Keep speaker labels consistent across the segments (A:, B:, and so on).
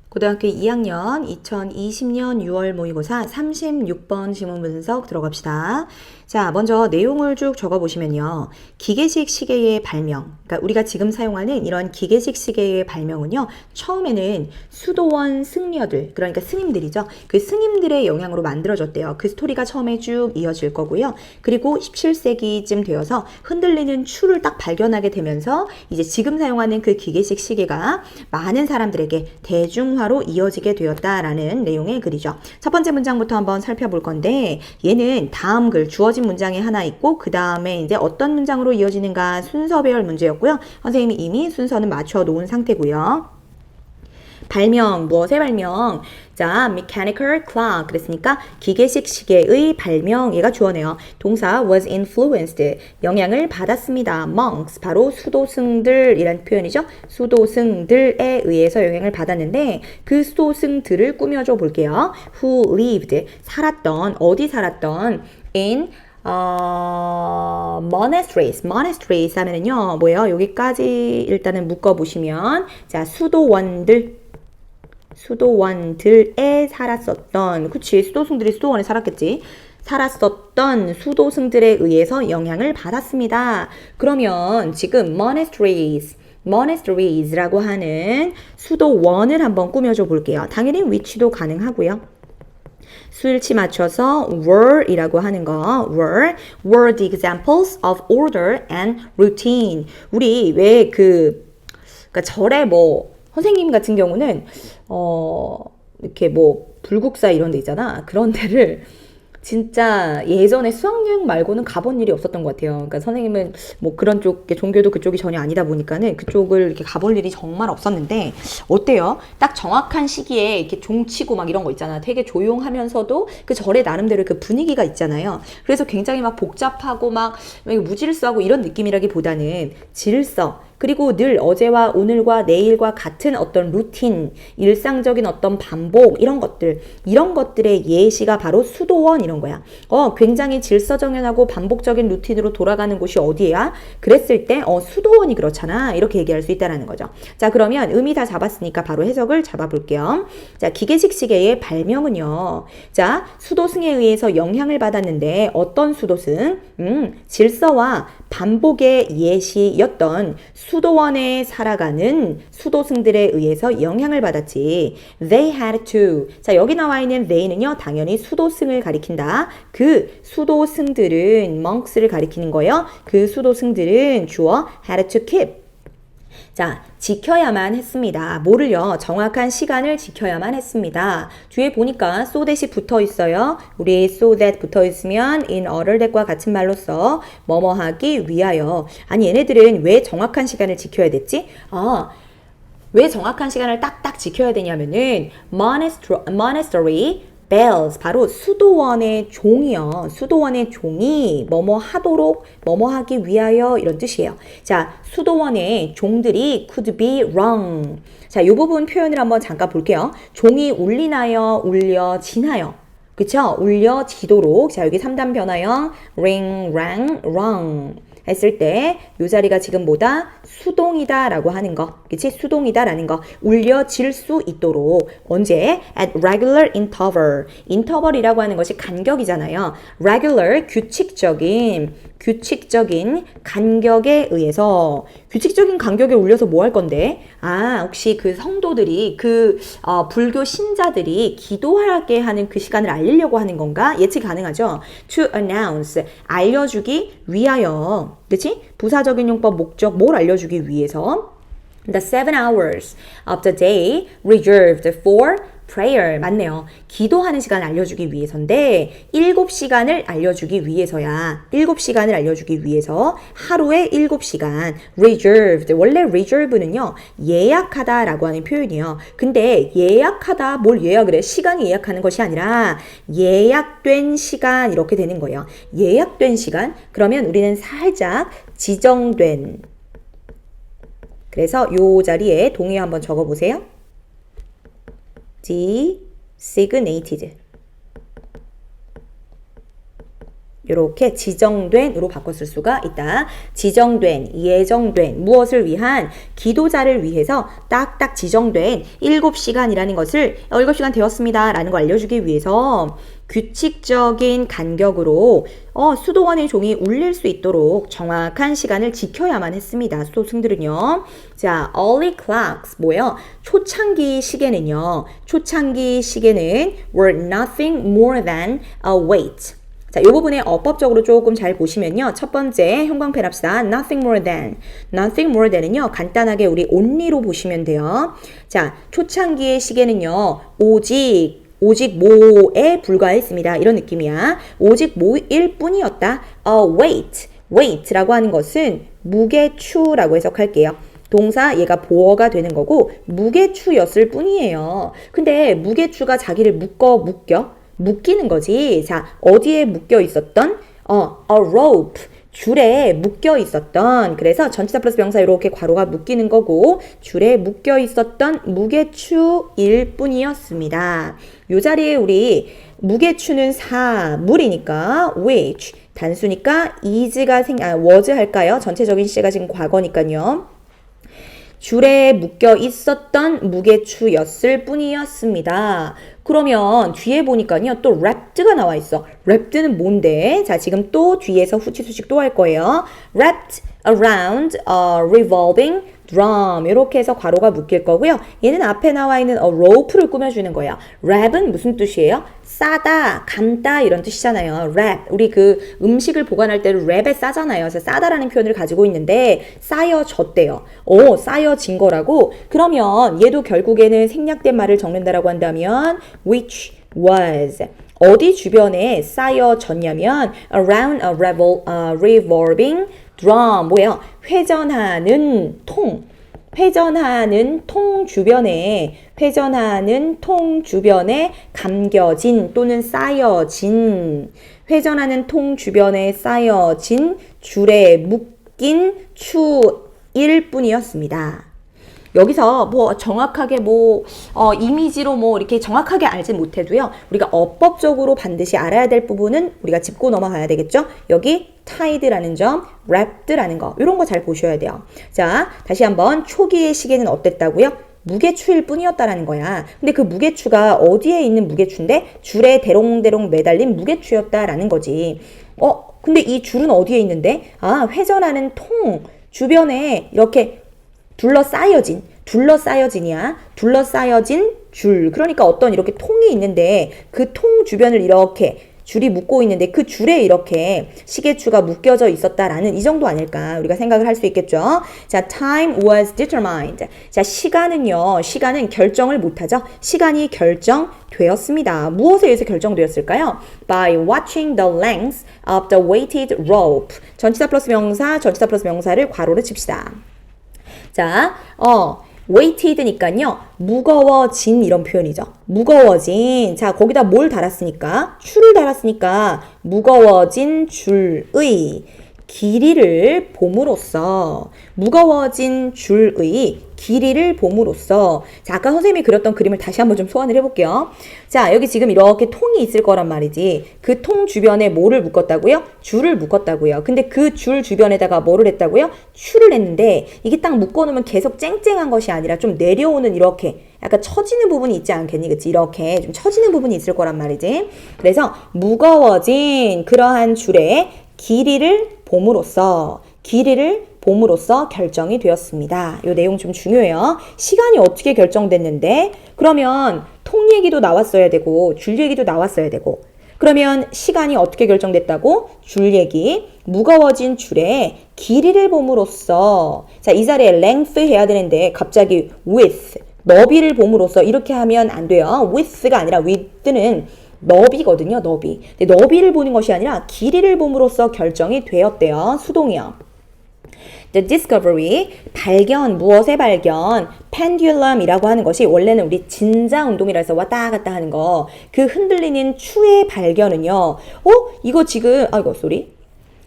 A: 고등학교 2학년 2020년 6월 모의고사 36번 지문 분석 들어갑시다. 자, 먼저 내용을 쭉 적어보시면요. 기계식 시계의 발명, 그러니까 우리가 지금 사용하는 이런 기계식 시계의 발명은요. 처음에는 수도원 승려들, 그러니까 스님들이죠. 그 스님들의 영향으로 만들어졌대요. 그 스토리가 처음에 쭉 이어질 거고요. 그리고 17세기쯤 되어서 흔들리는 추를 딱 발견하게 되면서 이제 지금 사용하는 그 기계식 시계가 많은 사람들에게 대중화로 이어지게 되었다라는 내용의 글이죠. 첫 번째 문장부터 한번 살펴볼 건데 얘는 다음 글 주어진 문장이 하나 있고 그 다음에 이제 어떤 문장으로 이어지는가 순서별 문제였고요. 선생님이 이미 순서는 맞춰 놓은 상태고요. 발명, 무엇의 발명? 자, mechanical clock. 그랬으니까 기계식 시계의 발명, 얘가 주어네요. 동사 was influenced. 영향을 받았습니다. monks, 바로 수도승들이란 표현이죠. 수도승들에 의해서 영향을 받았는데 그 수도승들을 꾸며줘 볼게요. who lived, 살았던, 어디 살았던 in monasteries 하면은요, 뭐예요? 여기까지 일단은 묶어보시면, 자, 수도원들에 살았었던, 그치, 수도승들이 수도원에 살았겠지. 살았었던 수도승들에 의해서 영향을 받았습니다. 그러면 지금 monasteries라고 하는 수도원을 한번 꾸며줘 볼게요. 당연히 위치도 가능하고요. 수일치 맞춰서 were이라고 하는 거 were the examples of order and routine. 우리 왜 그러니까 절에 뭐 선생님 같은 경우는 이렇게 뭐 불국사 이런 데 있잖아. 그런 데를 진짜 예전에 수학여행 말고는 가본 일이 없었던 것 같아요. 그러니까 선생님은 뭐 그런 쪽, 종교도 그쪽이 전혀 아니다 보니까는 그쪽을 이렇게 가볼 일이 정말 없었는데, 어때요? 딱 정확한 시기에 이렇게 종치고 막 이런 거 있잖아. 되게 조용하면서도 그 절에 나름대로 그 분위기가 있잖아요. 그래서 굉장히 막 복잡하고 막 무질서하고 이런 느낌이라기보다는 질서, 그리고 늘 어제와 오늘과 내일과 같은 어떤 루틴, 일상적인 어떤 반복, 이런 것들의 예시가 바로 수도원 이런 거야. 굉장히 질서정연하고 반복적인 루틴으로 돌아가는 곳이 어디야? 그랬을 때, 수도원이 그렇잖아. 이렇게 얘기할 수 있다는 거죠. 자, 그러면 의미 다 잡았으니까 바로 해석을 잡아볼게요. 자, 기계식 시계의 발명은요. 자, 수도승에 의해서 영향을 받았는데 어떤 수도승? 질서와 반복의 예시였던 수도원에 살아가는 수도승들에 의해서 영향을 받았지. They had to. 자, 여기 나와 있는 they는요, 당연히 수도승을 가리킨다. 그 수도승들은 monks를 가리키는 거예요. 그 수도승들은 주어 had to keep. 자, 지켜야만 했습니다. 뭐를요? 정확한 시간을 지켜야만 했습니다. 뒤에 보니까 so that이 붙어 있어요. 우리 so that 붙어 있으면 in order that과 같은 말로써 뭐뭐 하기 위하여. 아니, 얘네들은 왜 정확한 시간을 지켜야 됐지? 왜 정확한 시간을 딱딱 지켜야 되냐면은 monastery bells, 바로 수도원의 종이요. 수도원의 종이 뭐뭐 하도록, 뭐뭐 하기 위하여, 이런 뜻이에요. 자, 수도원의 종들이 could be wrong. 자, 이 부분 표현을 한번 잠깐 볼게요. 종이 울리나요? 울려지나요? 그쵸? 울려지도록. 자, 여기 3단 변화형 ring, rang, wrong 했을 때 이 자리가 지금 뭐다? 수동이다 라고 하는 거. 그치? 수동이다 라는 거. 울려질 수 있도록. 언제? At regular interval. interval이라고 하는 것이 간격이잖아요. regular, 규칙적인 간격에 의해서. 규칙적인 간격에 울려서 뭐 할 건데? 혹시 그 성도들이, 불교 신자들이 기도하게 하는 그 시간을 알리려고 하는 건가? 예측 가능하죠? To announce, 알려주기 위하여. 그치? 부사적인 용법 목적, 뭘 알려주기 위해서. The 7 hours of the day reserved for prayer. 맞네요. 기도하는 시간을 알려주기 위해서인데 7시간을 알려주기 위해서야. 7시간을 알려주기 위해서 하루에 7시간. reserved. 원래 reserve는요. 예약하다 라고 하는 표현이에요. 근데 예약하다, 뭘 예약을 해? 시간이 예약하는 것이 아니라 예약된 시간, 이렇게 되는 거예요. 예약된 시간? 그러면 우리는 살짝 지정된. 그래서 요 자리에 동의 한번 적어보세요. designated. 이렇게 지정된으로 바꿔 쓸 수가 있다. 지정된, 예정된, 무엇을 위한, 기도자를 위해서 딱딱 지정된 7시간이라는 것을 7시간 되었습니다 라는 걸 알려주기 위해서 규칙적인 간격으로 수도원의 종이 울릴 수 있도록 정확한 시간을 지켜야만 했습니다. 수도승들은요. 자, early clocks 뭐예요? 초창기 시계는요. 초창기 시계는 were nothing more than a wait. 자, 이 부분에 어법적으로 조금 잘 보시면요. 첫 번째 형광펜 합시다. Nothing more than. Nothing more than은요. 간단하게 우리 only로 보시면 돼요. 자, 초창기의 시계는요. 오직 뭐에 불과했습니다. 이런 느낌이야. 오직 뭐일 뿐이었다. weight라고 하는 것은 무게추라고 해석할게요. 동사 얘가 보어가 되는 거고 무게추였을 뿐이에요. 근데 무게추가 자기를 묶이는 거지. 자, 어디에 묶여 있었던? a rope. 줄에 묶여 있었던. 그래서 전치사 플러스 명사 이렇게 괄호가 묶이는 거고 줄에 묶여 있었던 무게추일 뿐이었습니다. 이 자리에 우리 무게추는 사물이니까 which 단수니까 is가 was 할까요? 전체적인 시제가 지금 과거니까요. 줄에 묶여 있었던 무게추였을 뿐이었습니다. 그러면 뒤에 보니까요. 또 wrapped가 나와 있어. wrapped는 뭔데? 자, 지금 또 뒤에서 후치수식 또 할 거예요. wrapped around a revolving drum 이렇게 해서 괄호가 묶일 거고요. 얘는 앞에 나와 있는 rope를 꾸며주는 거예요. wrap은 무슨 뜻이에요? 싸다, 감다 이런 뜻이잖아요. wrap. 우리 그 음식을 보관할 때를 랩에 싸잖아요. 그래서 싸다라는 표현을 가지고 있는데 쌓여졌대요. 쌓여진 거라고. 그러면 얘도 결국에는 생략된 말을 적는다라고 한다면 which was 어디 주변에 쌓여졌냐면 around a revolving drum 뭐예요? 회전하는 통 주변에 감겨진 또는 쌓여진 회전하는 통 주변에 쌓여진 줄에 묶인 추일 뿐이었습니다. 여기서 뭐 정확하게 이미지로 이렇게 정확하게 알지 못해도요. 우리가 어법적으로 반드시 알아야 될 부분은 우리가 짚고 넘어가야 되겠죠. 여기 tied라는 점, wrapped라는 거 이런 거 잘 보셔야 돼요. 자, 다시 한번 초기의 시계는 어땠다고요? 무게추일 뿐이었다라는 거야. 근데 그 무게추가 어디에 있는 무게추인데 줄에 대롱대롱 매달린 무게추였다라는 거지. 근데 이 줄은 어디에 있는데? 회전하는 통 주변에 이렇게 둘러싸여진 줄. 그러니까 어떤 이렇게 통이 있는데 그 통 주변을 이렇게 줄이 묶고 있는데 그 줄에 이렇게 시계추가 묶여져 있었다라는 이 정도 아닐까 우리가 생각을 할 수 있겠죠. 자, time was determined. 자, 시간은 결정을 못하죠. 시간이 결정되었습니다. 무엇에 의해서 결정되었을까요? By watching the length of the weighted rope. 전치사 플러스 명사를 괄호를 칩시다. 자, weighted니까요. 무거워진 이런 표현이죠. 무거워진. 자, 거기다 뭘 달았으니까? 추를 달았으니까 무거워진 줄의 길이를 봄으로써 무거워진 줄의 길이를 봄으로써 자, 아까 선생님이 그렸던 그림을 다시 한번 좀 소환을 해볼게요. 자, 여기 지금 이렇게 통이 있을 거란 말이지. 그 통 주변에 뭐를 묶었다고요? 줄을 묶었다고요. 근데 그 줄 주변에다가 뭐를 했다고요? 추를 했는데 이게 딱 묶어놓으면 계속 쨍쨍한 것이 아니라 좀 내려오는 이렇게 약간 처지는 부분이 있지 않겠니? 그치? 이렇게 좀 처지는 부분이 있을 거란 말이지. 그래서 무거워진 그러한 줄의 길이를 봄으로써 결정이 되었습니다. 이 내용 좀 중요해요. 시간이 어떻게 결정됐는데 그러면 통 얘기도 나왔어야 되고 줄 얘기도 나왔어야 되고 그러면 시간이 어떻게 결정됐다고? 줄 얘기. 무거워진 줄에 길이를 봄으로써 자, 이 자리에 length 해야 되는데 갑자기 width 너비를 봄으로써 이렇게 하면 안 돼요. width가 아니라 width는 너비거든요. 너비. 근데 너비를 보는 것이 아니라 길이를 봄으로써 결정이 되었대요. 수동이요. The discovery, 발견, 무엇의 발견, pendulum이라고 하는 것이 원래는 우리 진자운동이라 해서 왔다 갔다 하는 거, 그 흔들리는 추의 발견은요. 이거 지금,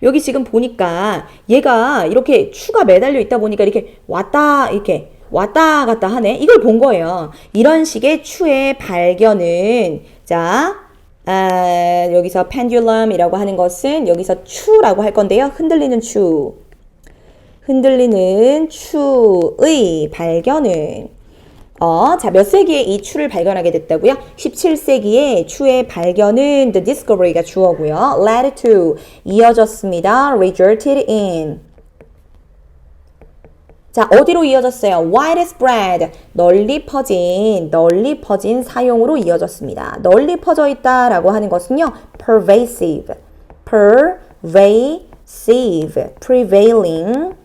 A: 여기 지금 보니까 얘가 이렇게 추가 매달려 있다 보니까 이렇게 왔다 갔다 하네. 이걸 본 거예요. 이런 식의 추의 발견은 자, 여기서 pendulum이라고 하는 것은 여기서 추라고 할 건데요. 흔들리는 추. 흔들리는 추의 발견은 자, 몇 세기에 이 추를 발견하게 됐다고요? 17세기에 추의 발견은 the discovery가 주어고요. led to 이어졌습니다. resulted in 자, 어디로 이어졌어요? widespread 널리 퍼진 사용으로 이어졌습니다. 널리 퍼져 있다라고 하는 것은요. pervasive prevailing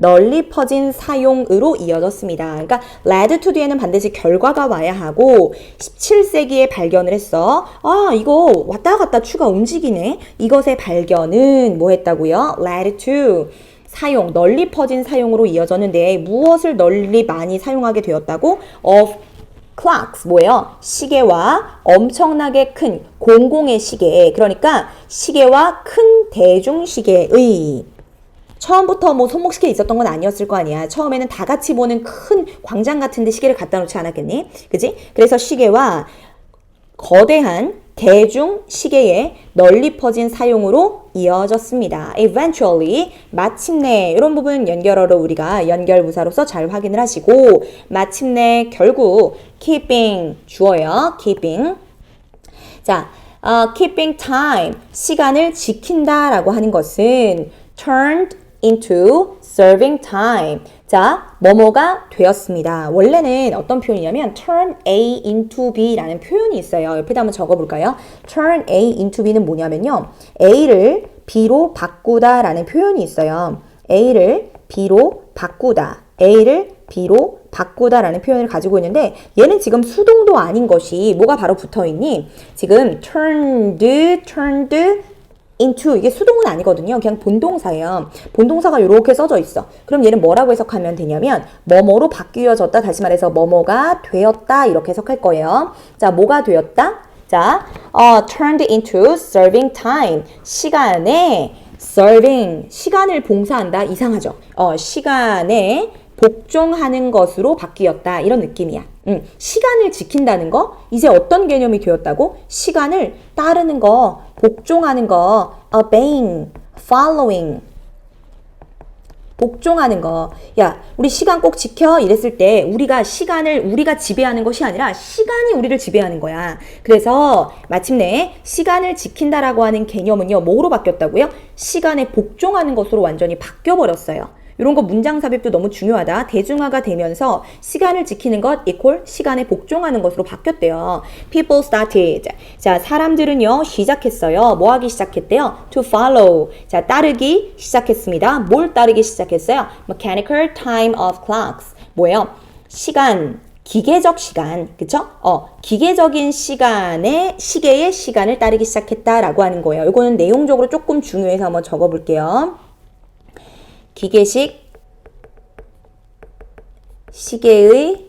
A: 널리 퍼진 사용으로 이어졌습니다. 그러니까 led to 뒤에는 반드시 결과가 와야 하고 17세기에 발견을 했어. 이거 왔다 갔다 추가 움직이네. 이것의 발견은 뭐 했다고요? led to 사용, 널리 퍼진 사용으로 이어졌는데 무엇을 널리 많이 사용하게 되었다고? of clocks 뭐예요? 시계와 엄청나게 큰 공공의 시계. 그러니까 시계와 큰 대중시계의 처음부터 뭐 손목시계 있었던 건 아니었을 거 아니야. 처음에는 다 같이 보는 큰 광장 같은 데 시계를 갖다 놓지 않았겠니? 그지? 그래서 시계와 거대한 대중 시계의 널리 퍼진 사용으로 이어졌습니다. Eventually, 마침내 이런 부분 연결어로 우리가 연결부사로서 잘 확인을 하시고 마침내 결국 keeping 주어요. keeping 자, keeping time 시간을 지킨다라고 하는 것은 turned into serving time. 자, 뭐뭐가 되었습니다. 원래는 어떤 표현이냐면 turn A into B라는 표현이 있어요. 옆에다 한번 적어볼까요? turn A into B는 뭐냐면요. A를 B로 바꾸다라는 표현이 있어요. A를 B로 바꾸다. A를 B로 바꾸다라는 표현을 가지고 있는데 얘는 지금 수동도 아닌 것이 뭐가 바로 붙어있니? 지금 turned into 이게 수동은 아니거든요. 그냥 본동사예요. 본동사가 이렇게 써져 있어. 그럼 얘는 뭐라고 해석하면 되냐면 뭐뭐로 바뀌어졌다. 다시 말해서 뭐뭐가 되었다. 이렇게 해석할 거예요. 자, 뭐가 되었다? 자, turned into serving time. 시간에 serving 시간을 봉사한다. 이상하죠? 시간에 복종하는 것으로 바뀌었다. 이런 느낌이야. 시간을 지킨다는 거 이제 어떤 개념이 되었다고? 시간을 따르는 거, 복종하는 거, obeying, following 복종하는 거. 야, 우리 시간 꼭 지켜 이랬을 때 우리가 시간을 우리가 지배하는 것이 아니라 시간이 우리를 지배하는 거야. 그래서 마침내 시간을 지킨다라고 하는 개념은요. 뭐로 바뀌었다고요? 시간에 복종하는 것으로 완전히 바뀌어버렸어요. 이런 거 문장 삽입도 너무 중요하다. 대중화가 되면서 시간을 지키는 것 equal 시간에 복종하는 것으로 바뀌었대요. People started. 자, 사람들은요 시작했어요. 뭐 하기 시작했대요? To follow. 자, 따르기 시작했습니다. 뭘 따르기 시작했어요? Mechanical time of clocks. 뭐예요? 시간. 기계적 시간, 그쵸? 기계적인 시계의 시간을 따르기 시작했다라고 하는 거예요. 이거는 내용적으로 조금 중요해서 한번 적어볼게요. 기계식 시계의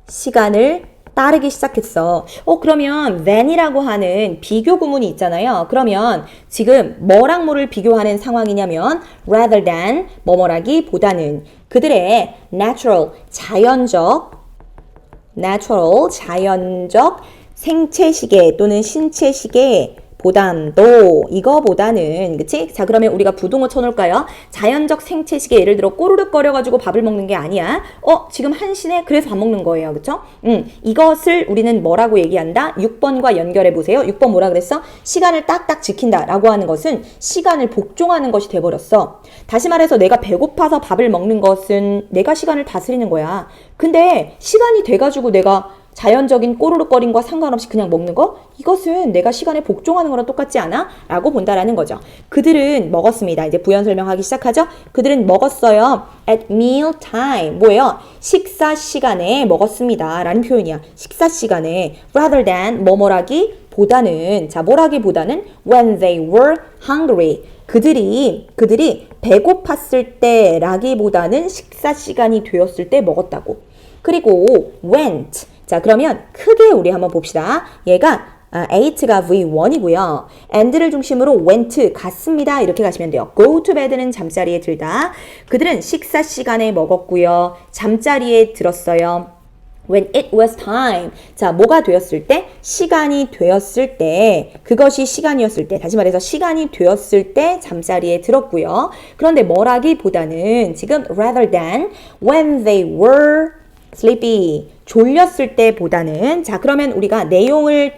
A: 시간을 따르기 시작했어. 그러면 than이라고 하는 비교 구문이 있잖아요. 그러면 지금 뭐랑 뭐를 비교하는 상황이냐면 rather than 뭐뭐라기보다는 그들의 natural 자연적 생체 시계 또는 신체 시계 이거보다는 그치? 자, 그러면 우리가 부동어 쳐놓을까요? 자연적 생체 시계 예를 들어 꼬르륵 거려가지고 밥을 먹는 게 아니야. 지금 한시네? 그래서 밥 먹는 거예요. 그쵸? 이것을 우리는 뭐라고 얘기한다? 6번과 연결해 보세요. 6번 뭐라 그랬어? 시간을 딱딱 지킨다 라고 하는 것은 시간을 복종하는 것이 돼버렸어. 다시 말해서 내가 배고파서 밥을 먹는 것은 내가 시간을 다스리는 거야. 근데 시간이 돼가지고 내가 자연적인 꼬르륵거림과 상관없이 그냥 먹는 거? 이것은 내가 시간에 복종하는 거랑 똑같지 않아? 라고 본다라는 거죠. 그들은 먹었습니다. 이제 부연 설명하기 시작하죠. 그들은 먹었어요. At meal time. 뭐예요? 식사 시간에 먹었습니다. 라는 표현이야. 식사 시간에 rather than 뭐뭐라기 보다는 자 뭐라기보다는 when they were hungry. 그들이 배고팠을 때 라기보다는 식사 시간이 되었을 때 먹었다고. 그리고 went. 자, 그러면 크게 우리 한번 봅시다. 얘가 ate가 V1이고요. and를 중심으로 went, 갔습니다. 이렇게 가시면 돼요. go to bed는 잠자리에 들다. 그들은 식사 시간에 먹었고요. 잠자리에 들었어요. When it was time. 자, 뭐가 되었을 때? 시간이 되었을 때. 그것이 시간이었을 때. 다시 말해서 시간이 되었을 때 잠자리에 들었고요. 그런데 뭐라기보다는 지금 rather than when they were sleepy. 졸렸을 때보다는 자, 그러면 우리가 내용을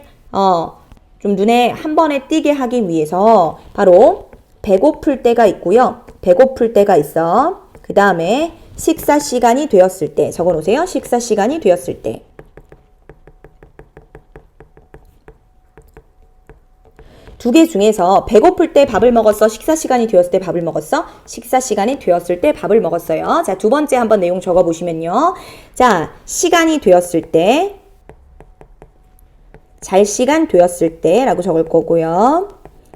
A: 좀 눈에 한 번에 띄게 하기 위해서 바로 배고플 때가 있고요. 배고플 때가 있어. 그 다음에 식사 시간이 되었을 때 적어 놓으세요. 식사 시간이 되었을 때. 두 개 중에서 배고플 때 밥을 먹었어? 식사 시간이 되었을 때 밥을 먹었어? 식사 시간이 되었을 때 밥을 먹었어요. 자, 두 번째 한번 내용 적어 보시면요. 자, 시간이 되었을 때, 잘 시간 되었을 때 라고 적을 거고요.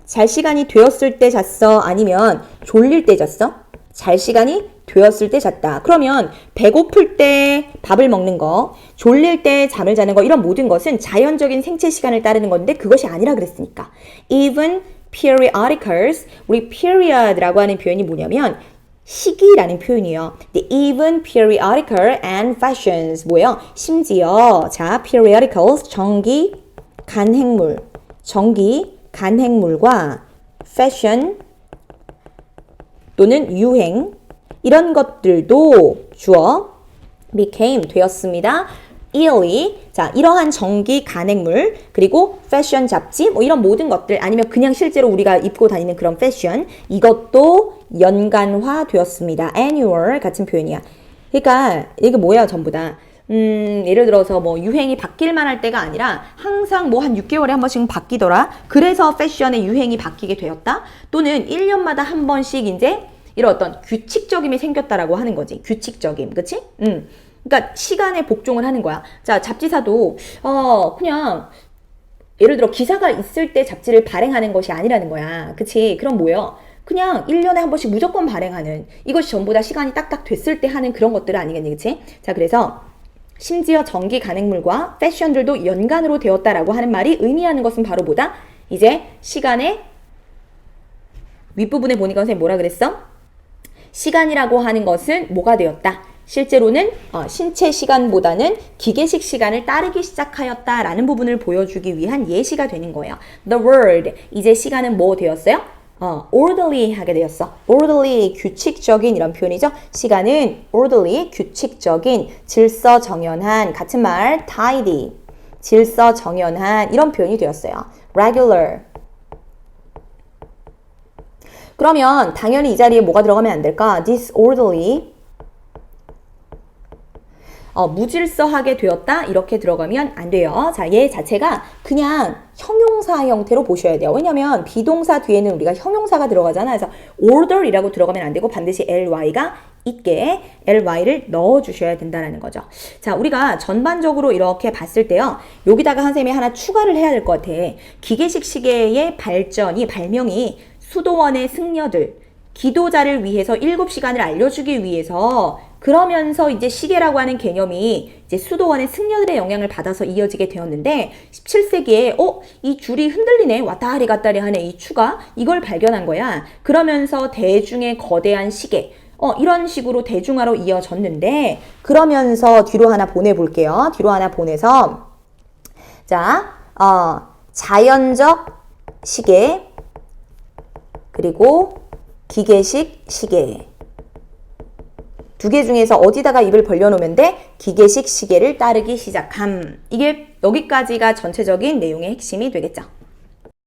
A: 잘 시간이 되었을 때 잤어? 아니면 졸릴 때 잤어? 잘 시간이 되었을 때 잤다. 그러면 배고플 때 밥을 먹는 거, 졸릴 때 잠을 자는 거 이런 모든 것은 자연적인 생체 시간을 따르는 건데 그것이 아니라 그랬으니까. Even periodicals, 우리 period라고 하는 표현이 뭐냐면 시기라는 표현이에요. The even periodical and fashions 뭐예요? 심지어 자 periodicals 정기 간행물, 정기 간행물과 fashion 또는 유행 이런 것들도 주어 became 되었습니다. yearly 자 이러한 정기 간행물 그리고 패션 잡지 뭐 이런 모든 것들 아니면 그냥 실제로 우리가 입고 다니는 그런 패션 이것도 연간화 되었습니다. annual 같은 표현이야. 그러니까 이게 뭐야 전부 다. 예를 들어서 뭐 유행이 바뀔만 할 때가 아니라 항상 뭐 한 6개월에 한 번씩 바뀌더라. 그래서 패션의 유행이 바뀌게 되었다. 또는 1년마다 한 번씩 이제 이런 어떤 규칙적임이 생겼다라고 하는 거지. 규칙적임. 그치? 그러니까 시간에 복종을 하는 거야. 자, 잡지사도 그냥 예를 들어 기사가 있을 때 잡지를 발행하는 것이 아니라는 거야. 그치? 그럼 뭐예요? 그냥 1년에 한 번씩 무조건 발행하는 이것이 전부 다 시간이 딱딱 됐을 때 하는 그런 것들은 아니겠니? 그치? 자, 그래서 심지어 정기 간행물과 패션들도 연간으로 되었다라고 하는 말이 의미하는 것은 바로 뭐다? 이제 시간의 윗부분에 보니까 선생님 뭐라 그랬어? 시간이라고 하는 것은 뭐가 되었다? 실제로는 신체 시간보다는 기계식 시간을 따르기 시작하였다라는 부분을 보여주기 위한 예시가 되는 거예요. The word, 이제 시간은 뭐 되었어요? orderly 하게 되었어. orderly, 규칙적인 이런 표현이죠. 시간은 orderly, 규칙적인, 질서정연한, 같은 말 tidy, 질서정연한 이런 표현이 되었어요. regular. 그러면 당연히 이 자리에 뭐가 들어가면 안 될까? disorderly. 무질서하게 되었다 이렇게 들어가면 안 돼요. 자, 얘 자체가 그냥 형용사 형태로 보셔야 돼요. 왜냐면 비동사 뒤에는 우리가 형용사가 들어가잖아. 그래서 order이라고 들어가면 안 되고 반드시 ly가 있게 ly를 넣어 주셔야 된다는 거죠. 자, 우리가 전반적으로 이렇게 봤을 때요. 여기다가 선생님이 하나 추가를 해야 될 것 같아. 기계식 시계의 발명이 수도원의 승려들, 기도자를 위해서 7시간을 알려주기 위해서 그러면서 이제 시계라고 하는 개념이 이제 수도원의 승려들의 영향을 받아서 이어지게 되었는데 17세기에 이 줄이 흔들리네 왔다리 갔다리 하네 이 추가 이걸 발견한 거야. 그러면서 대중의 거대한 시계 이런 식으로 대중화로 이어졌는데 그러면서 뒤로 하나 보내볼게요. 뒤로 하나 보내서 자 자연적 시계 그리고 기계식 시계 두 개 중에서 어디다가 입을 벌려놓으면 돼? 기계식 시계를 따르기 시작함. 이게 여기까지가 전체적인 내용의 핵심이 되겠죠.